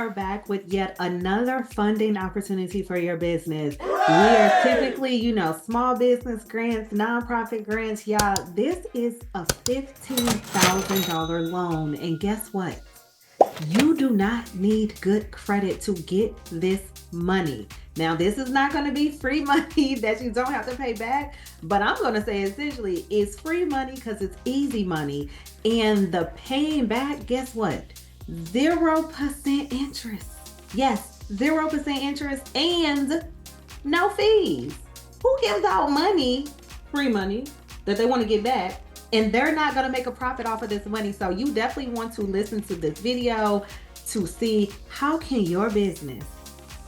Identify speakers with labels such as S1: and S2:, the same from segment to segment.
S1: are back with yet another funding opportunity for your business. We are typically, small business grants, nonprofit grants. Y'all, this is a $15,000 loan. And guess what? You do not need good credit to get this money. Now, this is not going to be free money that you don't have to pay back, but I'm going to say essentially it's free money because it's easy money. And the paying back, guess what? 0% interest. Yes, 0% interest and no fees. Who gives out money, free money, that they want to get back, and they're not going to make a profit off of this money? So you definitely want to listen to this video to see how can your business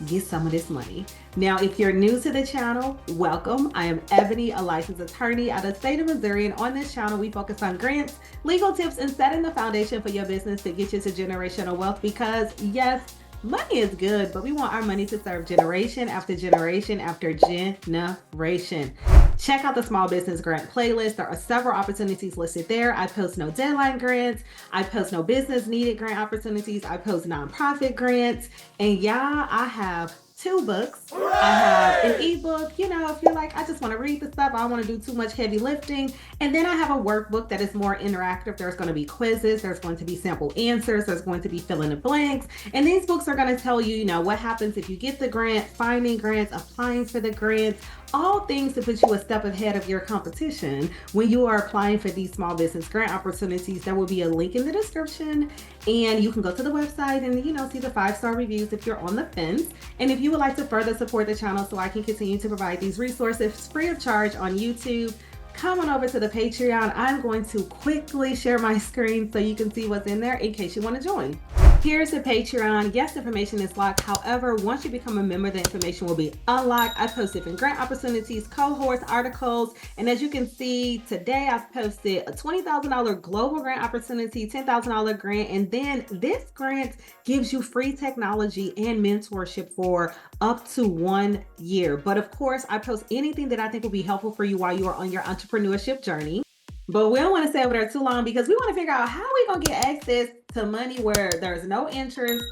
S1: get some of this money. Now, if you're new to the channel, welcome. I am Ebony, a licensed attorney out of the state of Missouri, and on this channel, we focus on grants, legal tips, and setting the foundation for your business to get you to generational wealth because, yes, money is good, but we want our money to serve generation after generation after generation. Check out the small business grant playlist. There are several opportunities listed there. I post no deadline grants. I post no business needed grant opportunities. I post nonprofit grants. And y'all, I have 2 books. I have an ebook, if you're like, I just want to read the stuff, I don't want to do too much heavy lifting. And then I have a workbook that is more interactive. There's going to be quizzes, there's going to be sample answers, there's going to be fill in the blanks. And these books are going to tell you, what happens if you get the grant, finding grants, applying for the grants, all things to put you a step ahead of your competition when you are applying for these small business grant opportunities. There will be a link in the description, and you can go to the website and see the 5-star reviews if you're on the fence. And if you would like to further support the channel so I can continue to provide these resources free of charge on YouTube, come on over to the Patreon. I'm going to quickly share my screen so you can see what's in there in case you want to join. Here's the Patreon. Yes, information is locked. However, once you become a member, the information will be unlocked. I post different grant opportunities, cohorts, articles, and as you can see, today I've posted a $20,000 global grant opportunity, $10,000 grant, and then this grant gives you free technology and mentorship for up to 1 year. But of course, I post anything that I think will be helpful for you while you are on your entrepreneurship journey. But we don't want to stay over there too long because we want to figure out how we going to get access to money where there's no interest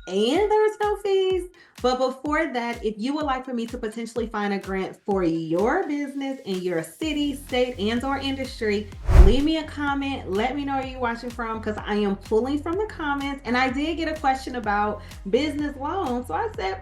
S1: and there's no fees. But before that, if you would like for me to potentially find a grant for your business in your city, state, and or industry, leave me a comment. Let me know where you're watching from because I am pulling from the comments. And I did get a question about business loans. So I said,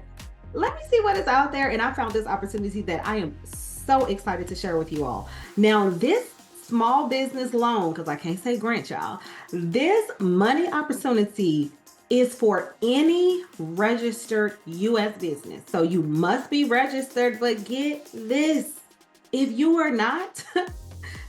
S1: let me see what is out there. And I found this opportunity that I am so excited to share with you all. Now, this small business loan, because I can't say grant, y'all. This money opportunity is for any registered U.S. business. So you must be registered, but get this. If you are not,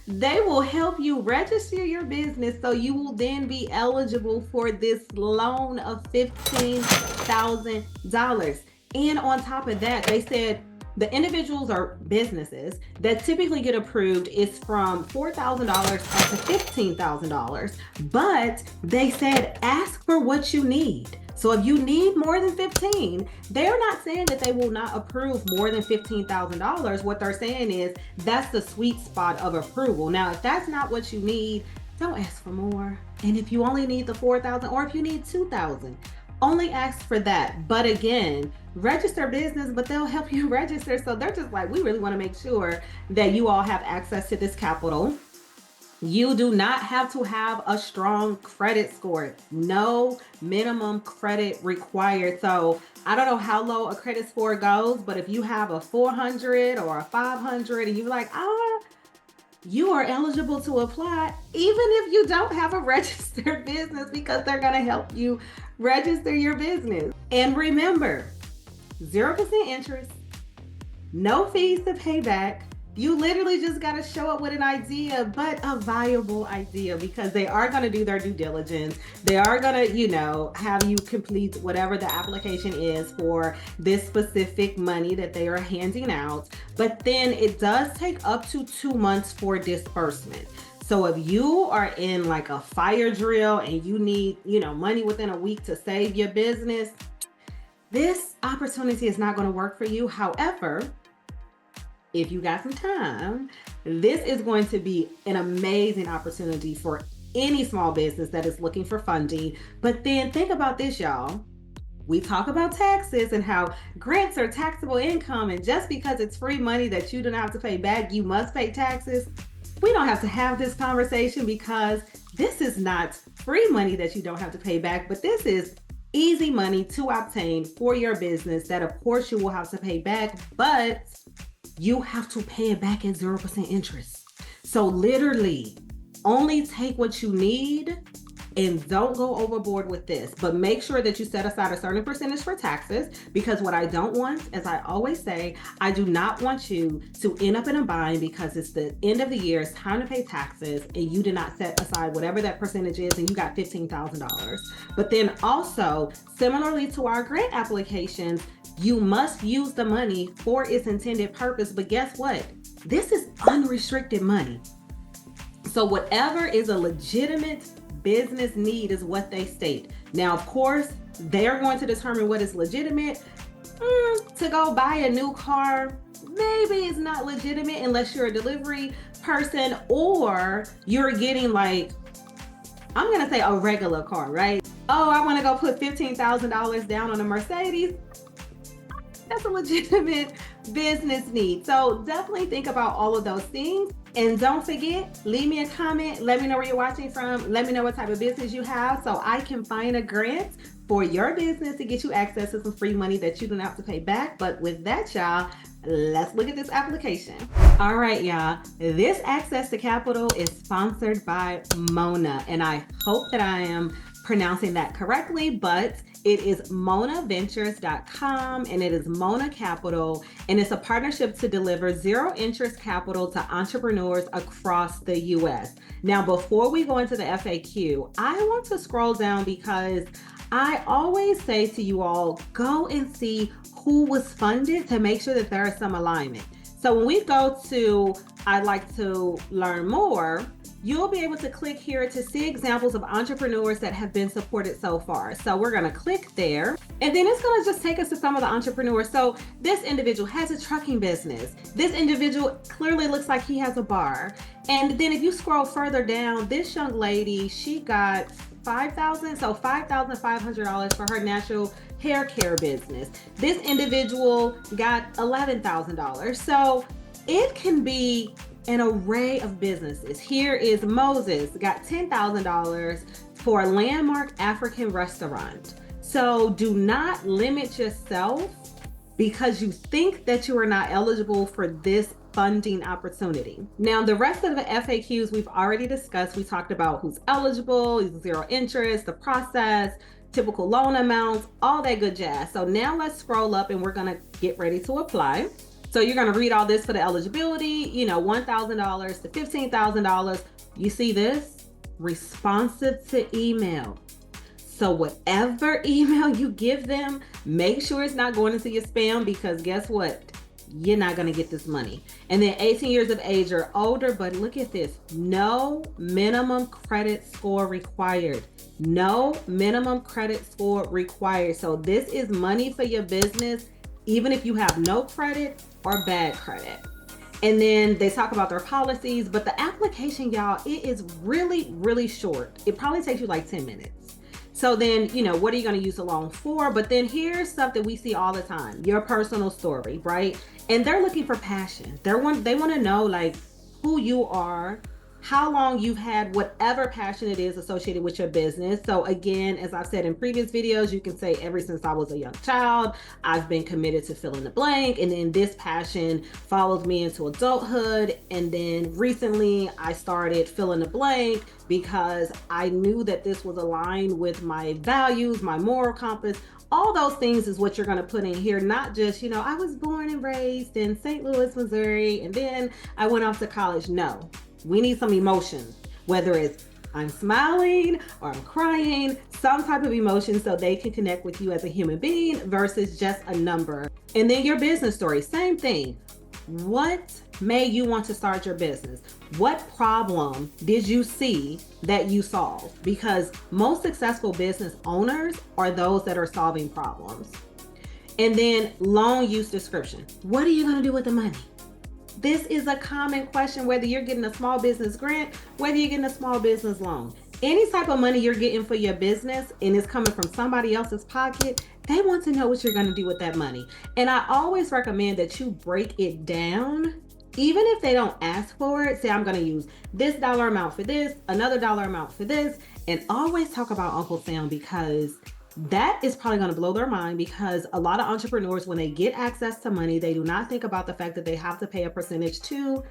S1: they will help you register your business so you will then be eligible for this loan of $15,000. And on top of that, they said the individuals or businesses that typically get approved is from $4,000 up to $15,000. But they said, ask for what you need. So if you need more than 15, they're not saying that they will not approve more than $15,000. What they're saying is that's the sweet spot of approval. Now, if that's not what you need, don't ask for more. And if you only need the 4,000 or if you need 2,000, only ask for that. But again, register business, but they'll help you register. So they're just like, we really want to make sure that you all have access to this capital. You do not have to have a strong credit score. No minimum credit required. So I don't know how low a credit score goes, but if you have a 400 or a 500 and you're like, you are eligible to apply, even if you don't have a registered business, because they're going to help you register your business. And remember, 0% interest, no fees to pay back. You literally just got to show up with an idea, but a viable idea, because they are going to do their due diligence. They are going to, have you complete whatever the application is for this specific money that they are handing out. But then it does take up to 2 months for disbursement. So if you are in like a fire drill and you need, money within a week to save your business, this opportunity is not going to work for you. However, if you got some time, this is going to be an amazing opportunity for any small business that is looking for funding. But then think about this, y'all. We talk about taxes and how grants are taxable income, and just because it's free money that you don't have to pay back, you must pay taxes. We don't have to have this conversation because this is not free money that you don't have to pay back, but this is easy money to obtain for your business that of course you will have to pay back, but you have to pay it back at 0% interest. So literally only take what you need and don't go overboard with this, but make sure that you set aside a certain percentage for taxes, because what I don't want, as I always say, I do not want you to end up in a bind because it's the end of the year, it's time to pay taxes, and you did not set aside whatever that percentage is and you got $15,000. But then also, similarly to our grant applications, you must use the money for its intended purpose, but guess what? This is unrestricted money. So whatever is a legitimate business need is what they state. Now, of course, they're going to determine what is legitimate. To go buy a new car, maybe it's not legitimate unless you're a delivery person or you're getting like, I'm going to say a regular car, right? Oh, I want to go put $15,000 down on a Mercedes. That's a legitimate business need. So definitely think about all of those things. And don't forget, leave me a comment. Let me know where you're watching from. Let me know what type of business you have so I can find a grant for your business to get you access to some free money that you don't have to pay back. But with that, y'all, let's look at this application. All right, y'all. This Access to Capital is sponsored by Mona, and I hope that I am pronouncing that correctly, but it is monaventures.com and it is Mona Capital, and it's a partnership to deliver zero interest capital to entrepreneurs across the US. Now, before we go into the FAQ, I want to scroll down because I always say to you all, go and see who was funded to make sure that there is some alignment. So when we go to I'd like to learn more, you'll be able to click here to see examples of entrepreneurs that have been supported so far. So we're gonna click there, and then it's gonna just take us to some of the entrepreneurs. So this individual has a trucking business. This individual clearly looks like he has a bar. And then if you scroll further down, this young lady, she got $5,500 for her natural hair care business. This individual got $11,000. So it can be an array of businesses. Here is Moses, got $10,000 for a landmark African restaurant. So do not limit yourself because you think that you are not eligible for this funding opportunity. Now, the rest of the FAQs we've already discussed. We talked about who's eligible, zero interest, the process, typical loan amounts, all that good jazz. So now let's scroll up and we're gonna get ready to apply. So you're gonna read all this for the eligibility, $1,000 to $15,000. You see this? Responsive to email. So whatever email you give them, make sure it's not going into your spam, because guess what? You're not gonna get this money. And then 18 years of age or older, but look at this. No minimum credit score required. No minimum credit score required. So this is money for your business, even if you have no credit or bad credit. And then they talk about their policies, but the application, y'all, it is really, really short. It probably takes you like 10 minutes. So then, what are you going to use the loan for? But then here's stuff that we see all the time, your personal story, right? And they're looking for passion. They want to know like who you are, how long you've had whatever passion it is associated with your business. So again, as I've said in previous videos, you can say ever since I was a young child, I've been committed to fill in the blank. And then this passion followed me into adulthood. And then recently I started fill in the blank because I knew that this was aligned with my values, my moral compass. All those things is what you're going to put in here, not just, I was born and raised in St. Louis, Missouri, and then I went off to college. No. We need some emotion, whether it's I'm smiling or I'm crying, some type of emotion so they can connect with you as a human being versus just a number. And then your business story, same thing. What made you want to start your business? What problem did you see that you solved? Because most successful business owners are those that are solving problems. And then loan use description. What are you going to do with the money? This is a common question, whether you're getting a small business grant, whether you're getting a small business loan. any type of money you're getting for your business and it's coming from somebody else's pocket, they want to know what you're going to do with that money. And I always recommend that you break it down. Even if they don't ask for it, say, I'm going to use this dollar amount for this, another dollar amount for this, and always talk about Uncle Sam, because that is probably going to blow their mind, because a lot of entrepreneurs, when they get access to money, they do not think about the fact that they have to pay a percentage to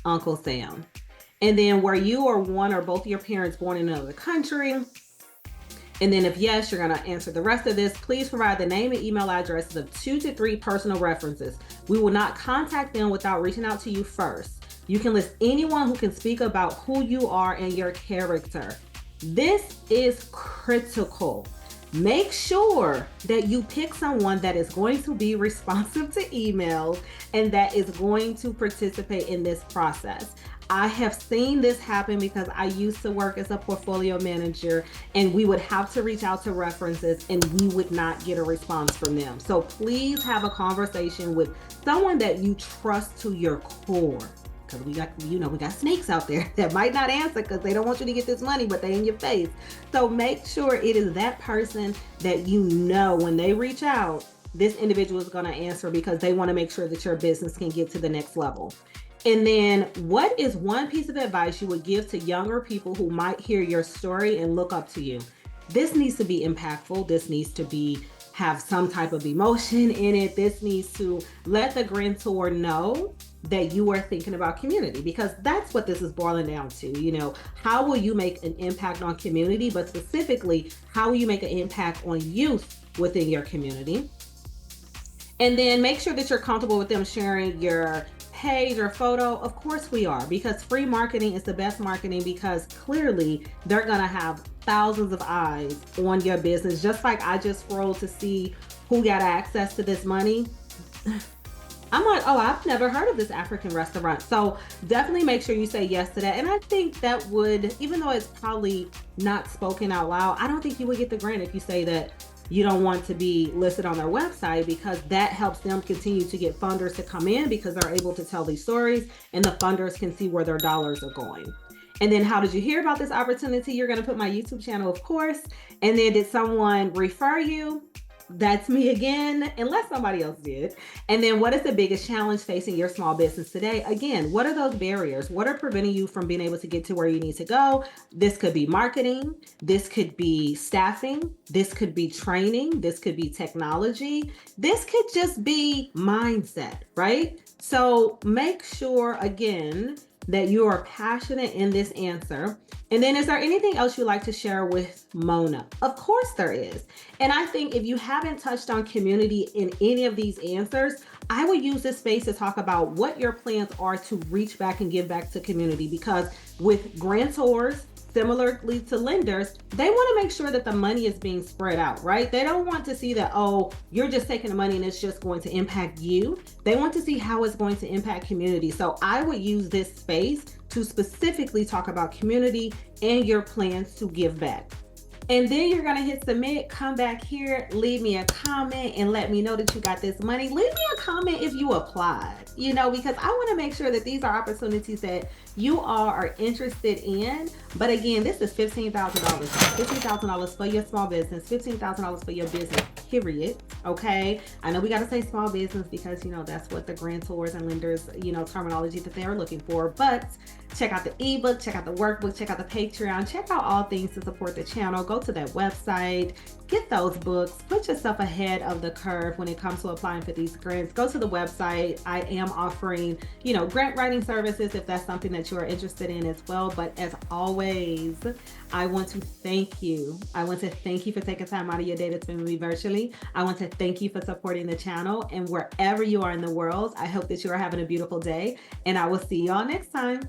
S1: Uncle Sam. And then where you or one or both of your parents born in another country, and then if yes, you're going to answer the rest of this, please provide the name and email addresses of 2 to 3 personal references. We will not contact them without reaching out to you first. You can list anyone who can speak about who you are and your character. This is critical. Make sure that you pick someone that is going to be responsive to emails and that is going to participate in this process. I have seen this happen because I used to work as a portfolio manager, and we would have to reach out to references and we would not get a response from them. So please have a conversation with someone that you trust to your core. Because we got snakes out there that might not answer because they don't want you to get this money, but they in your face. So make sure it is that person that you know when they reach out, this individual is going to answer, because they want to make sure that your business can get to the next level. And then what is one piece of advice you would give to younger people who might hear your story and look up to you? This needs to be impactful. This needs to have some type of emotion in it. This needs to let the grantor know that you are thinking about community, because that's what this is boiling down to. How will you make an impact on community, but specifically, how will you make an impact on youth within your community? And then make sure that you're comfortable with them sharing your page or photo. Of course we are, because free marketing is the best marketing, because clearly they're gonna have thousands of eyes on your business. Just like I just scrolled to see who got access to this money. I'm like, oh, I've never heard of this African restaurant. So definitely make sure you say yes to that. And I think that would, even though it's probably not spoken out loud, I don't think you would get the grant if you say that you don't want to be listed on their website, because that helps them continue to get funders to come in, because they're able to tell these stories and the funders can see where their dollars are going. And then how did you hear about this opportunity? You're going to put my YouTube channel, of course. And then did someone refer you? That's me again, unless somebody else did. And then what is the biggest challenge facing your small business today? Again, what are those barriers? What are preventing you from being able to get to where you need to go? This could be marketing. This could be staffing. This could be training. This could be technology. This could just be mindset, right? So make sure, again, that you are passionate in this answer. And then is there anything else you'd like to share with Mona? Of course there is. And I think if you haven't touched on community in any of these answers, I would use this space to talk about what your plans are to reach back and give back to community, because with grantors, similarly to lenders, they want to make sure that the money is being spread out, right? They don't want to see that, oh, you're just taking the money and it's just going to impact you. They want to see how it's going to impact community. So I would use this space to specifically talk about community and your plans to give back. And then you're going to hit submit, come back here, leave me a comment and let me know that you got this money. Leave me a comment if you applied, because I want to make sure that these are opportunities that you all are interested in. But again, this is $15,000. $15,000 for your small business, $15,000 for your business, period. Okay. I know we got to say small business because, that's what the grantors and lenders, terminology that they're looking for. But check out the ebook, check out the workbook, check out the Patreon, check out all things to support the channel. Go to that website, get those books, put yourself ahead of the curve when it comes to applying for these grants. Go to the website. I am offering, grant writing services if that's something that you are interested in as well. But as always, I want to thank you. I want to thank you for taking time out of your day to spend with me virtually. I want to thank you for supporting the channel, and wherever you are in the world, I hope that you are having a beautiful day, and I will see y'all next time.